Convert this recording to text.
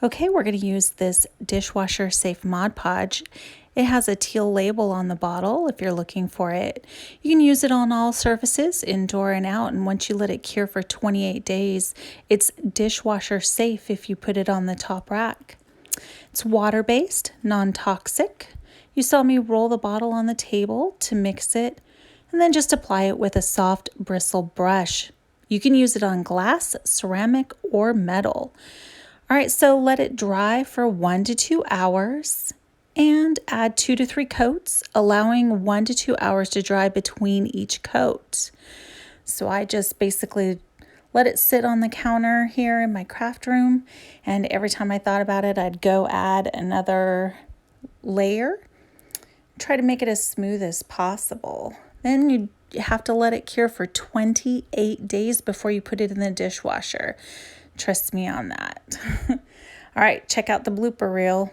Okay, we're going to use this dishwasher safe Mod Podge. It has a teal label on the bottle if you're looking for it. You can use it on all surfaces, indoor and out, and once you let it cure for 28 days, it's dishwasher safe if you put it on the top rack. It's water-based, non-toxic. You saw me roll the bottle on the table to mix it, and then just apply it with a soft bristle brush. You can use it on glass, ceramic, or metal. All right, so let it dry for 1 to 2 hours and add 2 to 3 coats, allowing 1 to 2 hours to dry between each coat. So I just basically let it sit on the counter here in my craft room, and every time I thought about it, I'd go add another layer, try to make it as smooth as possible. Then you have to let it cure for 28 days before you put it in the dishwasher. Trust me on that. All right, check out the blooper reel.